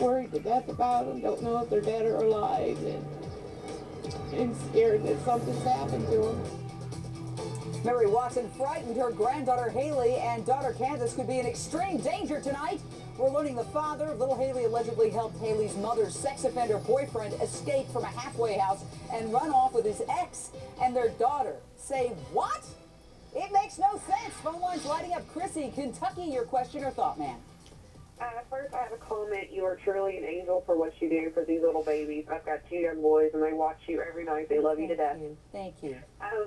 worried to death about them, don't know if they're dead or alive, and scared that something's happened to them. Mary Watson frightened her granddaughter Haylee and daughter Candace could be in extreme danger tonight. We're learning the father of little Haylee allegedly helped Haley's mother's sex offender boyfriend escape from a halfway house and run off with his ex, and their daughter. Say what? It makes no sense. Phone lines lighting up. Chrissy, Kentucky, your question or thought, man? First, I have a comment. You are truly an angel for what you do for these little babies. I've got 2 young boys, and they watch you every night. They love you to death. Thank you.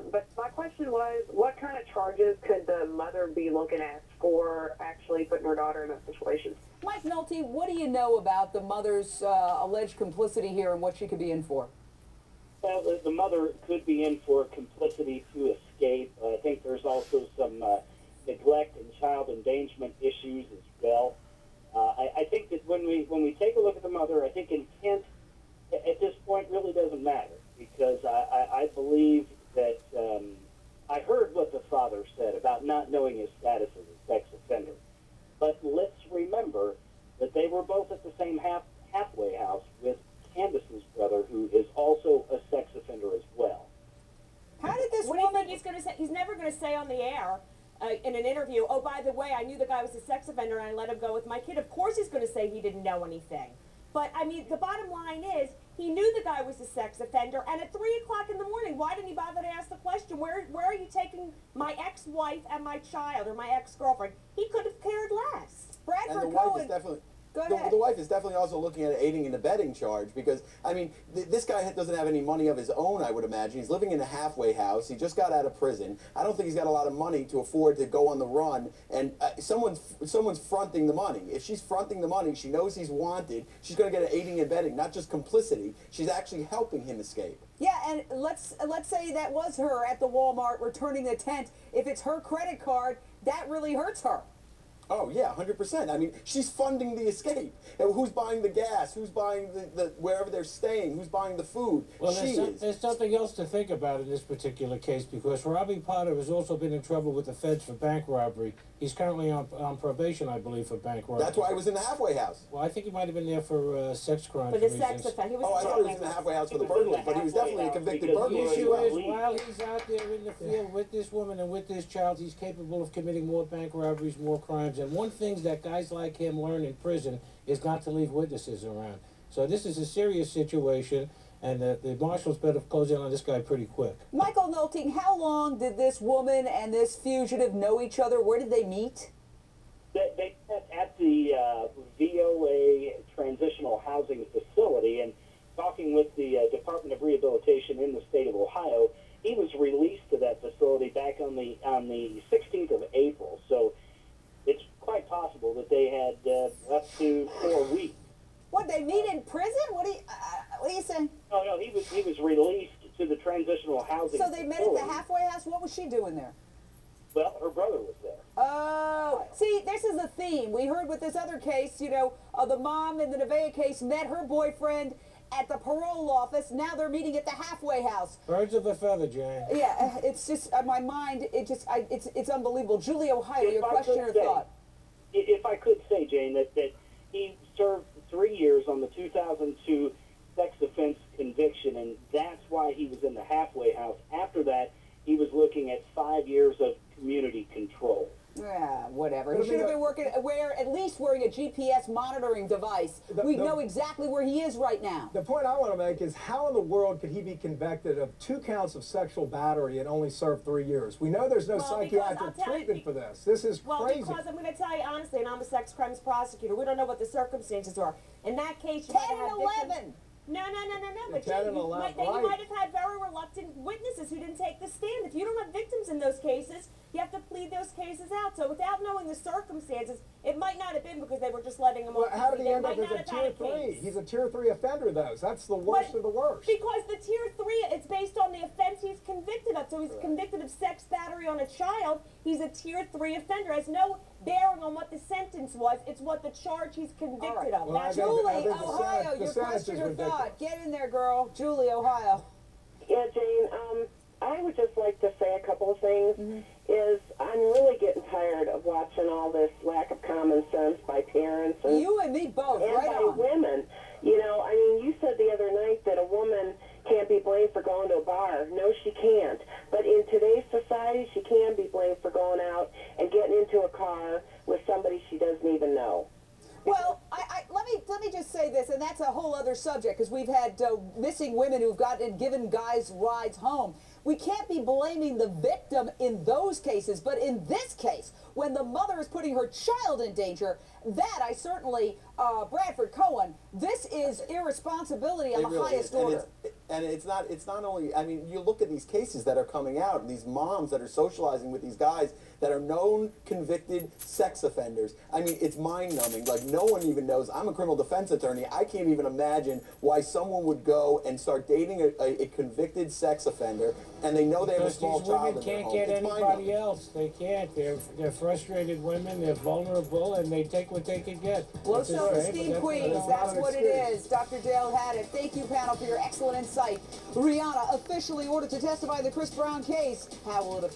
But my question was, what kind of charges could the mother be looking at for actually putting her daughter in that situation? Mike Nolte, what do you know about the mother's alleged complicity here and what she could be in for? Well, the mother could be in for complicity to escape. I think there's also some neglect and child endangerment issues as well. I think that when we take a look at the mother, I think intent at this point really doesn't matter, because I believe that I heard what the father said about not knowing his status as a sex offender. But let's remember that they were both at the same halfway house with Candace's brother, who is also a sex offender as well. How did this woman... What do you think he's going to say? He's never going to say on the air in an interview, oh, by the way, I knew the guy was a sex offender and I let him go with my kid. Of course he's going to say he didn't know anything. But, I mean, the bottom line is, he knew the guy was a sex offender, and at 3 o'clock in the morning, why didn't he bother to ask the question, where are you taking my ex-wife and my child, or my ex-girlfriend? He could have cared less. Bradford Cohen. Go ahead. The wife is definitely also looking at an aiding and abetting charge, because, I mean, this guy doesn't have any money of his own, I would imagine. He's living in a halfway house. He just got out of prison. I don't think he's got a lot of money to afford to go on the run, and someone's fronting the money. If she's fronting the money, she knows he's wanted. She's going to get an aiding and abetting, not just complicity. She's actually helping him escape. Yeah, and let's say that was her at the Walmart returning the tent. If it's her credit card, that really hurts her. Oh, yeah, 100%. I mean, she's funding the escape. And who's buying the gas? Who's buying the wherever they're staying? Who's buying the food? Well, there's something else to think about in this particular case, because Robbie Potter has also been in trouble with the feds for bank robbery. He's currently on probation, I believe, for bank robbery. That's why he was in the halfway house. Well, I think he might have been there for sex crimes. For the sex offense. Oh, I thought he was in the halfway house for the burglary, but he was definitely a convicted burglar. The issue is, while he's out there in the field with this woman and with this child, he's capable of committing more bank robberies, more crimes. And one thing that guys like him learn in prison is not to leave witnesses around. So this is a serious situation, and the marshals better close in on this guy pretty quick. Michael Nolte, how long did this woman and this fugitive know each other? Where did they meet? They met at the VOA Transitional Housing Facility, and talking with the Department of Rehabilitation in the state of Ohio, he was released to that facility back on the 16th of April. So it's quite possible that they had up to 4 weeks. What, they meet in prison? What are you saying? No, he was released to the transitional housing. So they met at the halfway house. What was she doing there? Well, her brother was there. Oh, see, this is a theme. We heard with this other case, you know, the mom in the Nevaeh case met her boyfriend at the parole office. Now they're meeting at the halfway house. Birds of a feather, Jane. Yeah, it's just, my mind, it's unbelievable. Julie, Ohio, your question or thought? If I could say, Jane, that he served 3 years on the 2002 sex offense conviction, and that's why he was in the halfway house. After that, he was looking at 5 years of community control. Yeah, whatever. He should have been at least wearing a GPS monitoring device. We know exactly where he is right now. The point I want to make is, how in the world could he be convicted of 2 counts of sexual battery and only serve 3 years? We know there's no psychiatric treatment for this. This is crazy. Well, because I'm going to tell you honestly, and I'm a sex crimes prosecutor, we don't know what the circumstances are. In that case, you 10 and 11. No. But you might have had very reluctant witnesses who didn't take the stand. If you don't have victims in those cases, you have to plead those cases out. So without knowing the circumstances, it might not have been because they were just letting him off. How did he end up as a tier 3? He's a tier 3 offender, though. So that's the worst of the worst. Because the tier 3, it's based on the offense he's convicted of. So he's convicted of sex battery on a child. He's a tier 3 offender. It has no bearing on what the sentence was. It's what the charge he's convicted of. Well, Julie, Ohio, your question or thought. Get in there, girl. Julie, Ohio. Yeah, Jane, I would just like to say a couple of things. Is I'm really getting tired of watching all this lack of common sense by parents and you and me both, and right by on. women. You know, I mean, you said the other night that a woman can't be blamed for going to a bar. No, she can't. But in today's society, she can be blamed for going out and getting into a car with somebody she doesn't even know. Well, let me just say this, and that's a whole other subject, because we've had missing women who've gotten given guys rides home. We can't be blaming the victim in those cases, but in this case, when the mother is putting her child in danger, that I certainly, Bradford Cohen, this is irresponsibility on the highest order. And it's not only, I mean, you look at these cases that are coming out, and these moms that are socializing with these guys that are known convicted sex offenders. I mean, it's mind-numbing. Like, no one even knows. I'm a criminal defense attorney. I can't even imagine why someone would go and start dating a convicted sex offender, and they know they have a small child in their home. Because these women can't get anybody else. They can't. They're frustrated women. They're vulnerable, and they take what they can get. Low self-esteem queens, that's what it is. Dr. Dale had it. Thank you, panel, for your excellent insight. Rihanna officially ordered to testify in the Chris Brown case. How will it affect